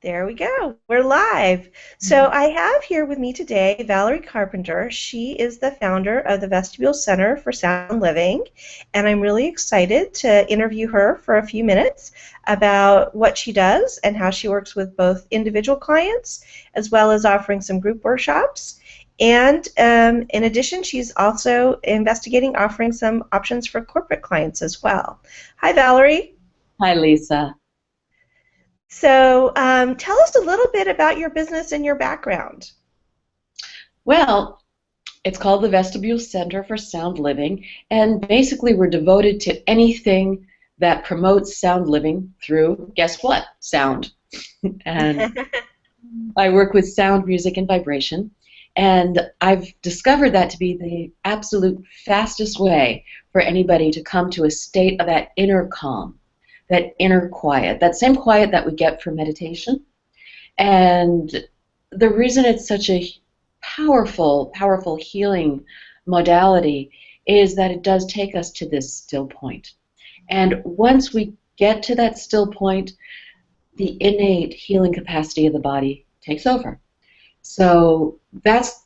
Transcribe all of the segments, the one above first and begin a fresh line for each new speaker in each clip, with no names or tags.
There we go. We're live. So I have here with me today Valerie Carpenter. She is the founder of the Vestibule Center for Sound Living, and I'm really excited to interview her for a few minutes about what she does and how she works with both individual clients as well as offering some group workshops. And in addition, she's also investigating offering some options for corporate clients as well. Hi, Valerie.
Hi, Lisa.
So tell us a little bit about your business and your background.
Well, it's called the Vestibule Center for Sound Living, and basically we're devoted to anything that promotes sound living through, guess what? Sound. And I work with sound, music, and vibration, and I've discovered that to be the absolute fastest way for anybody to come to a state of that inner calm, that inner quiet, that same quiet that we get from meditation. And the reason it's such a powerful healing modality is that it does take us to this still point. And once we get to that still point, the innate healing capacity of the body takes over. So that's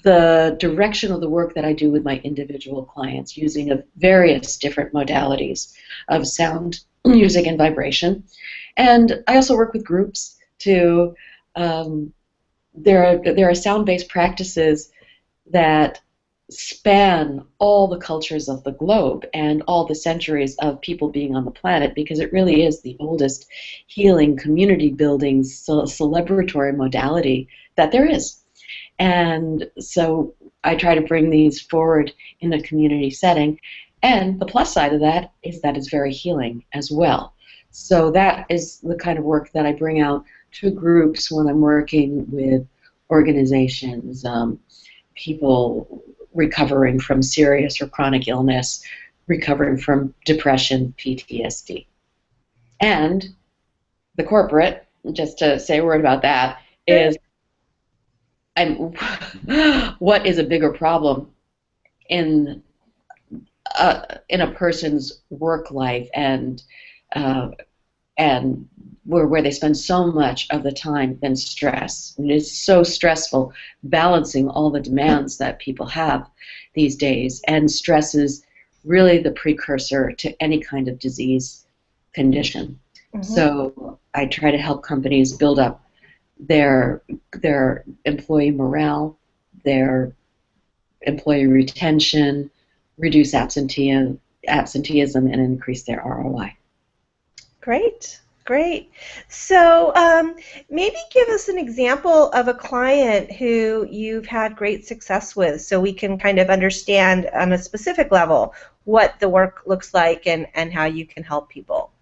the direction of the work that I do with my individual clients, using various different modalities of sound, music, and vibration. And I also work with groups to there are sound-based practices that span all the cultures of the globe and all the centuries of people being on the planet, because it really is the oldest healing, community building, celebratory modality that there is. And so I try to bring these forward in a community setting, and the plus side of that is that it's very healing as well. So that is the kind of work that I bring out to groups when I'm working with organizations, people recovering from serious or chronic illness, recovering from depression, PTSD. And the corporate, just to say a word about that, is what is a bigger problem in a person's work life and where they spend so much of the time in stress. And it's so stressful balancing all the demands that people have these days, and stress is really the precursor to any kind of disease condition. Mm-hmm. So I try to help companies build up their employee morale, their employee retention, reduce absenteeism, and increase their ROI.
Great, great. So maybe give us an example of a client who you've had great success with, so we can kind of understand on a specific level what the work looks like and how you can help people.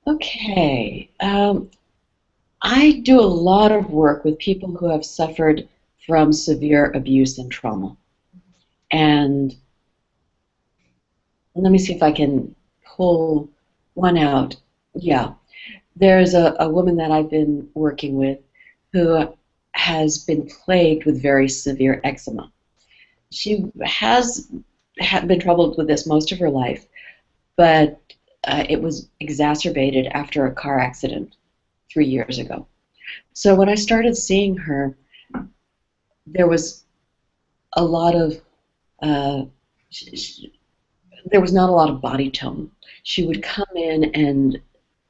Okay. I do a lot of work with people who have suffered from severe abuse and trauma. And let me see if I can pull one out. Yeah. There's a woman that I've been working with who has been plagued with very severe eczema. She has been troubled with this most of her life, but it was exacerbated after a car accident 3 years ago. So when I started seeing her, there was a lot of there was not a lot of body tone. She would come in and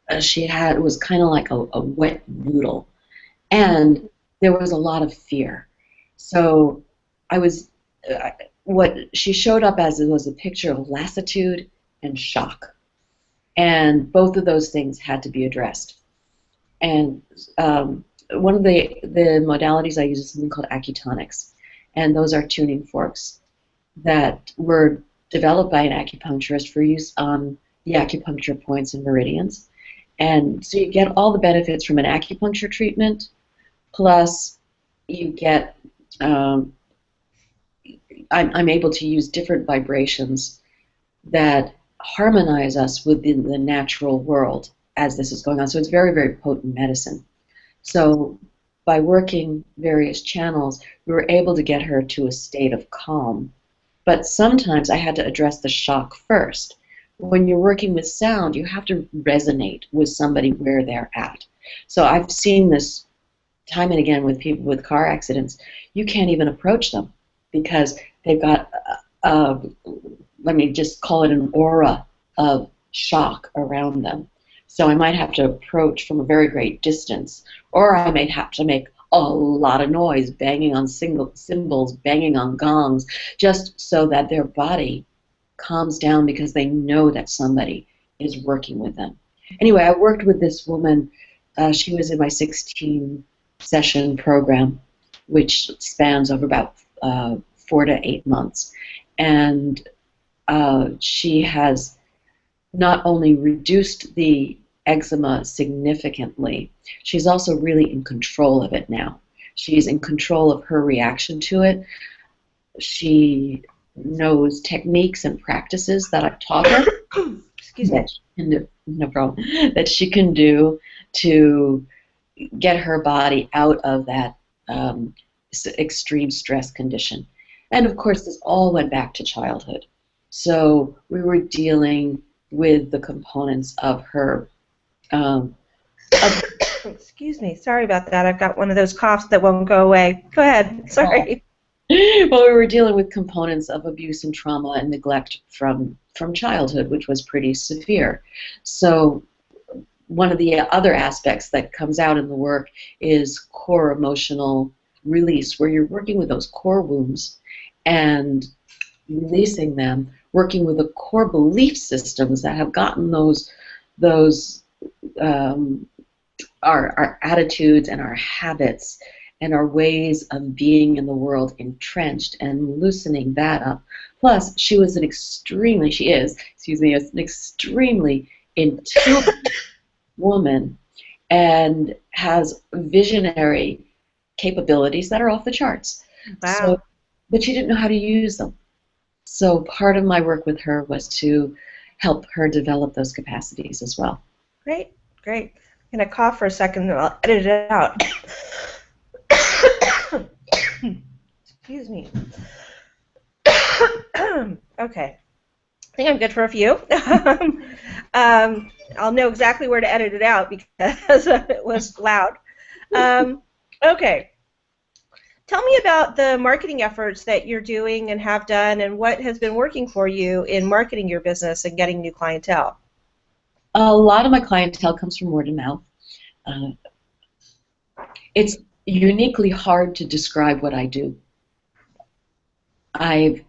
it was kind of like a wet noodle, and there was a lot of fear. So what she showed up as was a picture of lassitude and shock, and both of those things had to be addressed. And one of the modalities I use is something called acutonics, and those are tuning forks that were developed by an acupuncturist for use on the acupuncture points and meridians. And so you get all the benefits from an acupuncture treatment, plus you get, I'm able to use different vibrations that harmonize us within the natural world as this is going on. So it's very, very potent medicine. So by working various channels, we were able to get her to a state of calm. But sometimes I had to address the shock first, when you're working with sound, you have to resonate with somebody where they're at. So I've seen this time and again with people with car accidents. You can't even approach them because they've got, let me just call it an aura of shock around them. So I might have to approach from a very great distance, or I may have to make a lot of noise, banging on cymbals, banging on gongs, just so that their body calms down because they know that somebody is working with them. Anyway, I worked with this woman. She was in my 16-session program, which spans over about 4 to 8 months. And she has not only reduced the eczema significantly, she's also really in control of it now. She's in control of her reaction to it. She knows techniques and practices that I've taught her.
Excuse me.
No problem. That she can do to get her body out of that extreme stress condition. And of course, this all went back to childhood. So we were dealing with the components of her.
Excuse me. Sorry about that. I've got one of those coughs that won't go away. Go ahead. Sorry.
Well, we were dealing with components of abuse and trauma and neglect from childhood, which was pretty severe. So one of the other aspects that comes out in the work is core emotional release, where you're working with those core wounds and releasing them, working with the core belief systems that have gotten our attitudes and our habits and our ways of being in the world entrenched, and loosening that up. Plus, she is an extremely intuitive woman and has visionary capabilities that are off the charts.
Wow.
But she didn't know how to use them. So part of my work with her was to help her develop those capacities as well.
Great, great. I'm going to cough for a second and I'll edit it out. Excuse me. Okay. I think I'm good for a few. I'll know exactly where to edit it out because it was loud. Okay. Tell me about the marketing efforts that you're doing and have done, and what has been working for you in marketing your business and getting new clientele.
A lot of my clientele comes from word of mouth. It's uniquely hard to describe what I do. I've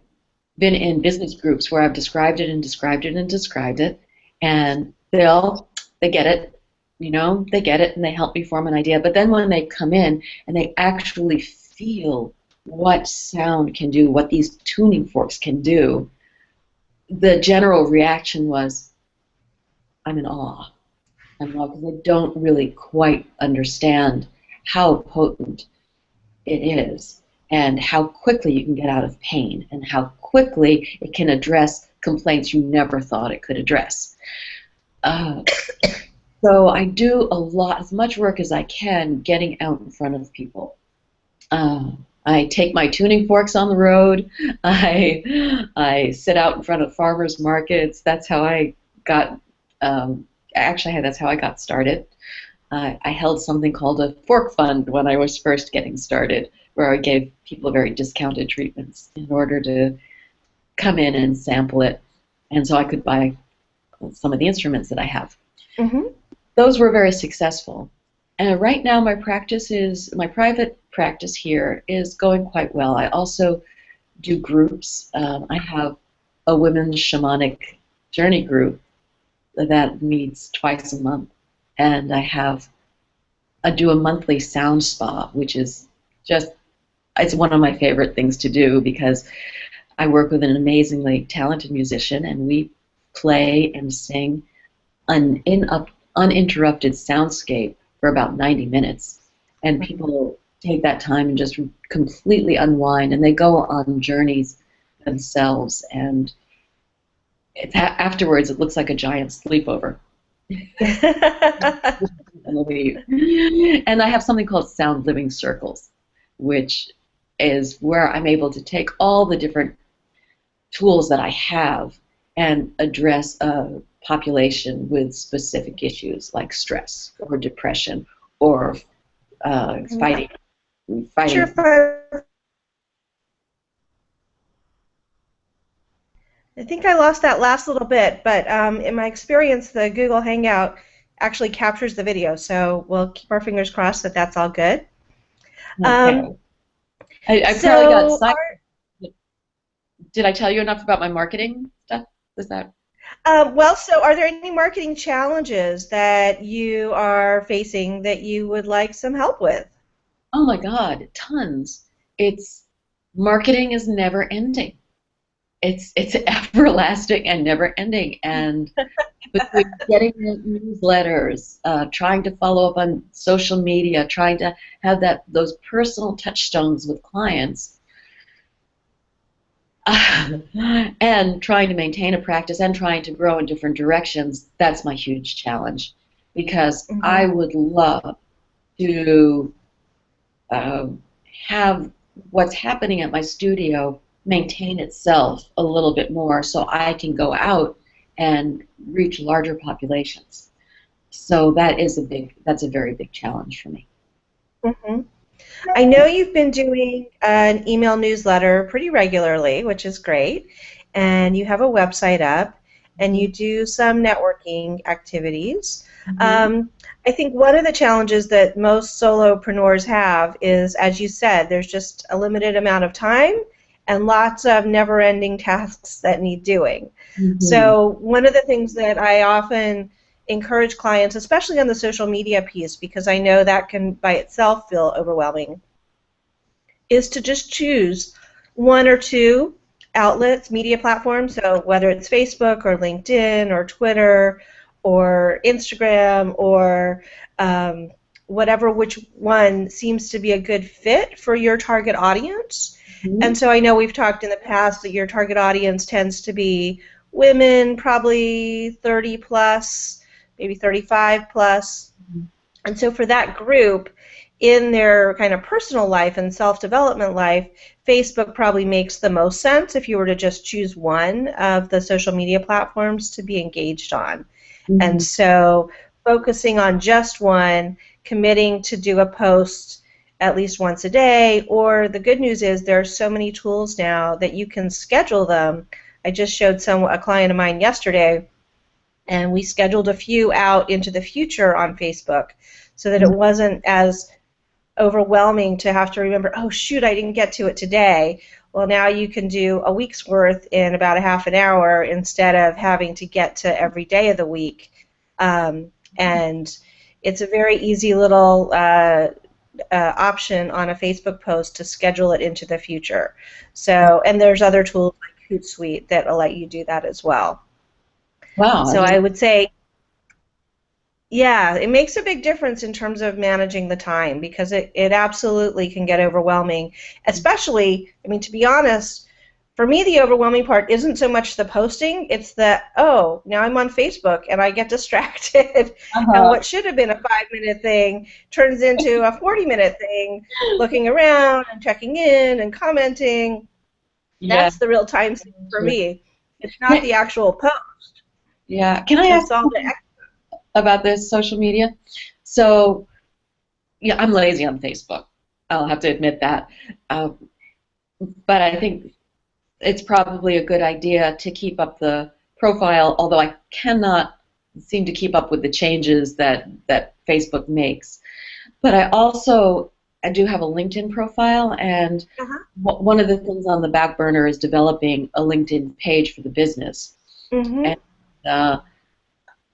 been in business groups where I've described it and described it and described it, and they get it, they get it, and they help me form an idea. But then when they come in and they actually feel what sound can do, what these tuning forks can do, the general reaction was, I'm in awe. I'm in awe because I don't really quite understand how potent it is, and how quickly you can get out of pain, and how quickly it can address complaints you never thought it could address. So I do as much work as I can getting out in front of people. I take my tuning forks on the road. I sit out in front of farmers markets. That's how I got. That's how I got started. I held something called a fork fund when I was first getting started, where I gave people very discounted treatments in order to come in and sample it, and so I could buy some of the instruments that I have. Mm-hmm. Those were very successful. And right now my private practice here is going quite well. I also do groups. I have a women's shamanic journey group that meets twice a month. And I do a monthly sound spa, which is it's one of my favorite things to do, because I work with an amazingly talented musician, and we play and sing an uninterrupted soundscape for about 90 minutes. And people take that time and just completely unwind, and they go on journeys themselves, and afterwards it looks like a giant sleepover. And I have something called Sound Living Circles, which is where I'm able to take all the different tools that I have and address a population with specific issues like stress or depression or fighting
Sure,
fighting.
I think I lost that last little bit, but in my experience, the Google Hangout actually captures the video, so we'll keep our fingers crossed that that's all good.
Okay.
Um,
I probably got
so,
side. Did I tell you enough about my marketing stuff? Is that?
so are there any marketing challenges that you are facing that you would like some help with?
Oh my God, tons. It's marketing is never ending. It's everlasting and never ending. And between getting the newsletters, trying to follow up on social media, trying to have those personal touchstones with clients, and trying to maintain a practice and trying to grow in different directions, that's my huge challenge. Because
Mm-hmm.
I would love to um, have what's happening at my studio maintain itself a little bit more so I can go out and reach larger populations. So that's a very big challenge for me.
Mm-hmm. I know you've been doing an email newsletter pretty regularly, which is great, and you have a website up, and
Mhm.
you do some networking activities.
Mhm.
Um, I think one of the challenges that most solopreneurs have is, as you said, there's just a limited amount of time and lots of never-ending tasks that need doing.
Mhm.
So one of the things that I often encourage clients, especially on the social media piece, because I know that can by itself feel overwhelming, is to just choose one or two outlets, media platforms, so whether it's Facebook or LinkedIn or Twitter or Instagram or um, whatever, which one seems to be a good fit for your target audience. And
Mhm.
so I know we've talked in the past that your target audience tends to be women, probably 30 plus, maybe 35 plus. And so for that group, in their kind of personal life and self-development life, Facebook probably makes the most sense if you were to just choose one of the social media platforms to be engaged on. And
Mhm.
so focusing on just one, committing to do a post at least once a day, or the good news is there are so many tools now that you can schedule them. I just showed a client of mine yesterday, and we scheduled a few out into the future on Facebook so that it
Mhm.
wasn't as overwhelming to have to remember, oh shoot, I didn't get to it today. Well, now you can do a week's worth in about a half an hour instead of having to get to every day of the week. And it's a very easy little option on a Facebook post to schedule it into the future. So, and there's other tools like Hootsuite that will let you do that as well.
Wow, I
So
didn't.
I would say, yeah, it makes a big difference in terms of managing the time because it absolutely can get overwhelming. Especially, I mean, to be honest, for me, the overwhelming part isn't so much the posting, it's the, oh, now I'm on Facebook and I get distracted. And
Uh-huh.
what should have been a 5 minute thing turns into a 40-minute thing, looking around and checking in and commenting.
Yeah.
That's the real time sink for
Sure.
me. It's not
Can,
the actual post.
yeah. Can I ask
It's all the
about this social media? So, yeah, I'm lazy on Facebook. I'll have to admit that. Um, but I think it's probably a good idea to keep up the profile, although I cannot seem to keep up with the changes that Facebook makes. But I do have a LinkedIn profile, and
uh-huh.
one of the things on the back burner is developing a LinkedIn page for the business. And
Mm-hmm.
uh,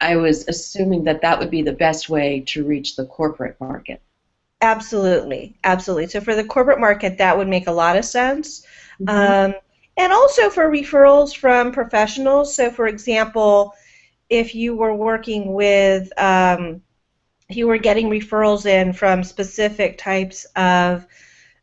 I was assuming that that would be the best way to reach the corporate market.
Absolutely, absolutely. So for the corporate market, that would make a lot of sense.
Hmm.
Um, and also for referrals from professionals. So for example, if you were working with, if you were getting referrals in from specific types of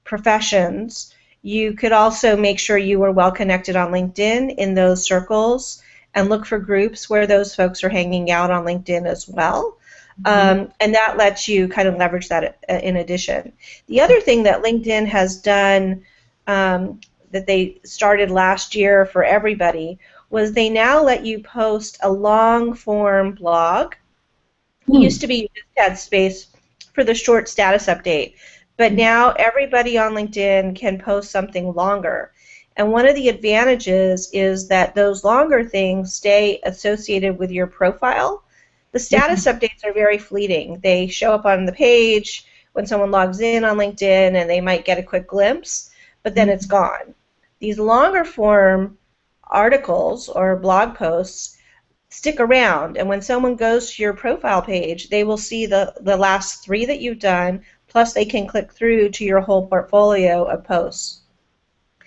professions, you could also make sure you were well connected on LinkedIn in those circles and look for groups where those folks are hanging out on LinkedIn as well.
Hmm.
And that lets you kind of leverage that in addition. The other thing that LinkedIn has done that they started last year for everybody was they now let you post a long-form blog.
Hmm.
Used to be you just had space for the short status update, but now everybody on LinkedIn can post something longer. And one of the advantages is that those longer things stay associated with your profile. The status updates are very fleeting. They show up on the page when someone logs in on LinkedIn and they might get a quick glimpse, but then it's gone. These longer form articles or blog posts stick around, and when someone goes to your profile page, they will see the last 3 that you've done, plus they can click through to your whole portfolio of posts.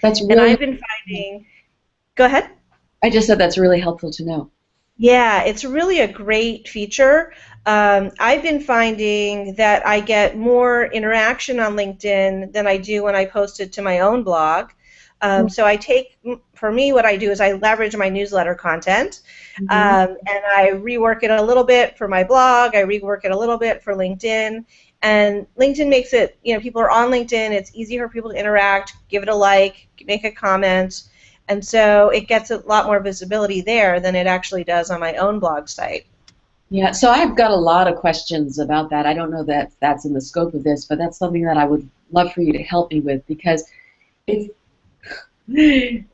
That's
And
really.
I've been finding, go ahead.
I just said that's really helpful to know.
Yeah, it's really a great feature. I've been finding that I get more interaction on LinkedIn than I do when I post it to my own blog. So for me, what I do is I leverage my newsletter content, and I rework it a little bit for my blog. I rework it a little bit for LinkedIn. And LinkedIn makes it, people are on LinkedIn. It's easy for people to interact, give it a like, make a comment. And so it gets a lot more visibility there than it actually does on my own blog site.
Yeah, so I've got a lot of questions about that. I don't know that that's in the scope of this, but that's something that I would love for you to help me with, because it's the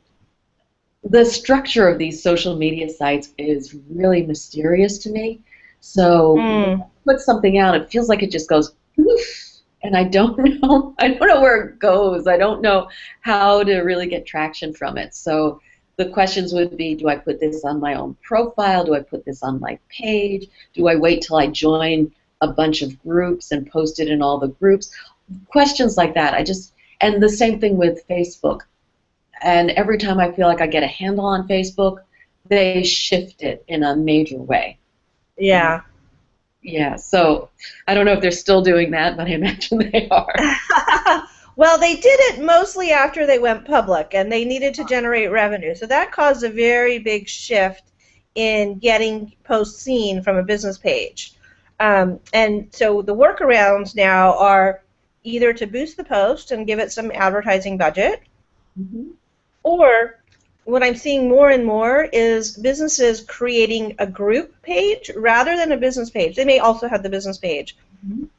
structure of these social media sites is really mysterious to me. So when I put something out, it feels like it just goes poof, and I don't know where it goes. I don't know how to really get traction from it. So the questions would be, do I put this on my own profile? Do I put this on my page? Do I wait till I join a bunch of groups and post it in all the groups? Questions like that. And the same thing with Facebook. And every time I feel like I get a handle on Facebook, they shift it in a major way.
Yeah.
Yeah, so I don't know if they're still doing that, but I imagine they are.
Well, they did it mostly after they went public, and they needed to generate revenue. So that caused a very big shift in getting posts seen from a business page. And so the workarounds now are either to boost the post and give it some advertising budget, or what I'm seeing more and more is businesses creating a group page rather than a business page. They may also have the business page,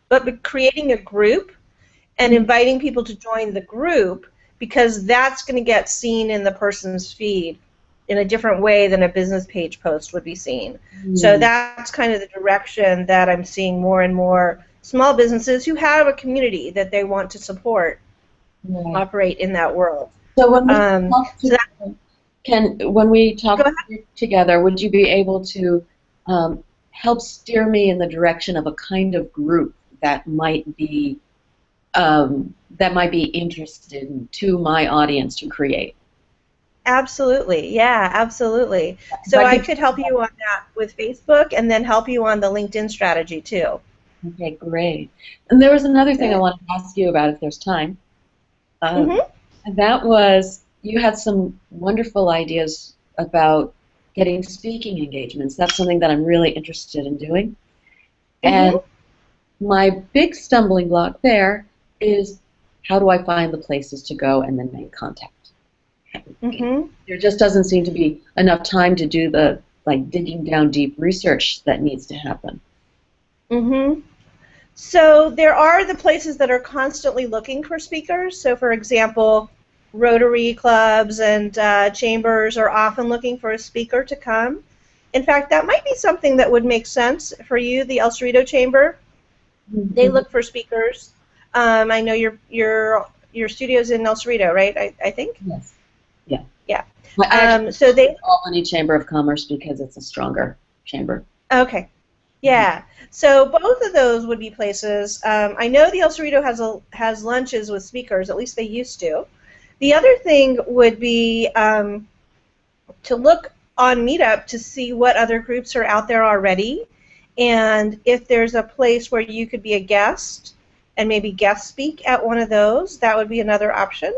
but creating a group and inviting people to join the group, because that's going to get seen in the person's feed in a different way than a business page post would be seen. So that's kind of the direction that I'm seeing more and more small businesses who have a community that they want to support operate in that world.
So when we talk together, would you be able to help steer me in the direction of a kind of group that might be interested to my audience to create?
Absolutely, yeah, absolutely. So I could help you on that with Facebook, and then help you on the LinkedIn strategy too.
Okay, great. And there was another thing I wanted to ask you about, if there's time. And that was, you had some wonderful ideas about getting speaking engagements. That's something that I'm really interested in doing. And my big stumbling block there is, how do I find the places to go and then make contact? There just doesn't seem to be enough time to do the digging down deep research that needs to happen.
So there are the places that are constantly looking for speakers. So for example, Rotary clubs and chambers are often looking for a speaker to come. In fact, that might be something that would make sense for you, the El Cerrito Chamber. They look for speakers. I know your studio's in El Cerrito, right? I think.
Yes. Yeah.
Yeah. So they
Albany Chamber of Commerce, because it's a stronger chamber.
Okay. Yeah. So both of those would be places. I know the El Cerrito has lunches with speakers. At least they used to. The other thing would be to look on Meetup to see what other groups are out there already, and if there's a place where you could be a guest and maybe guest speak at one of those, that would be another option.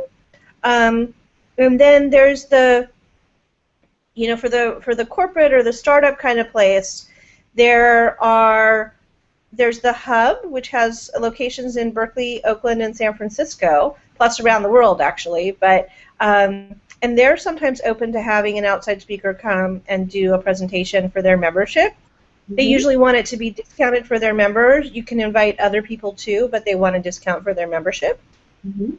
And then there's the, for the corporate or the startup kind of place, there's the Hub, which has locations in Berkeley, Oakland, and San Francisco, plus around the world, actually. But and they're sometimes open to having an outside speaker come and do a presentation for their membership. They
Mm-hmm.
usually want it to be discounted for their members. You can invite other people too, but they want a discount for their membership.
Mm-hmm.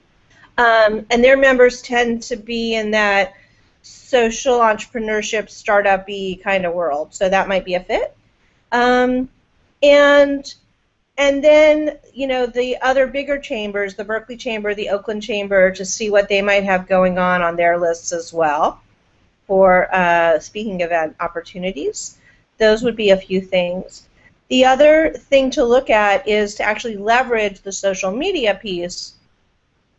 And their members tend to be in that social entrepreneurship, startup-y kind of world, so that might be a fit. Um, and and then, the other bigger chambers, the Berkeley Chamber, the Oakland Chamber, to see what they might have going on their lists as well for speaking event opportunities. Those would be a few things. The other thing to look at is to actually leverage the social media piece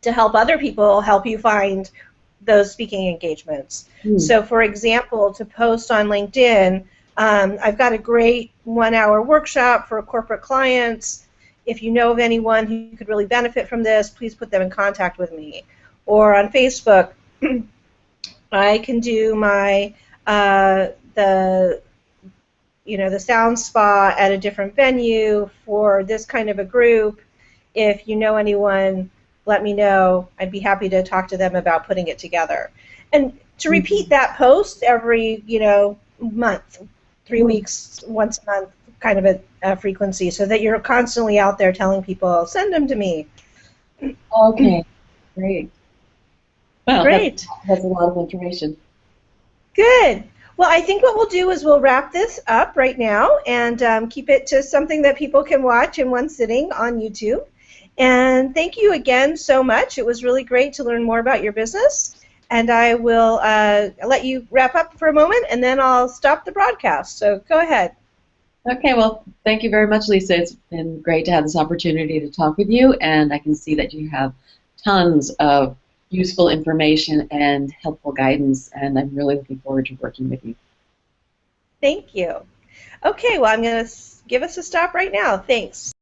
to help other people help you find those speaking engagements. So, for example, to post on LinkedIn, I've got a great 1-hour workshop for corporate clients. If you know of anyone who could really benefit from this, please put them in contact with me. Or on Facebook, I can do my the sound spa at a different venue for this kind of a group. If you know anyone, let me know. I'd be happy to talk to them about putting it together. And to repeat that post every, month, 3 weeks, once a month, kind of a frequency, so that you're constantly out there telling people, send them to me.
Okay, great. Well,
Great.
that's a lot of information.
Good. Well, I think what we'll do is we'll wrap this up right now and keep it to something that people can watch in one sitting on YouTube. And thank you again so much. It was really great to learn more about your business. And I will let you wrap up for a moment, and then I'll stop the broadcast. So go ahead.
Okay, well, thank you very much, Lisa. It's been great to have this opportunity to talk with you, and I can see that you have tons of useful information and helpful guidance, and I'm really looking forward to working with you.
Thank you. Okay, well, I'm going to give us a stop right now. Thanks.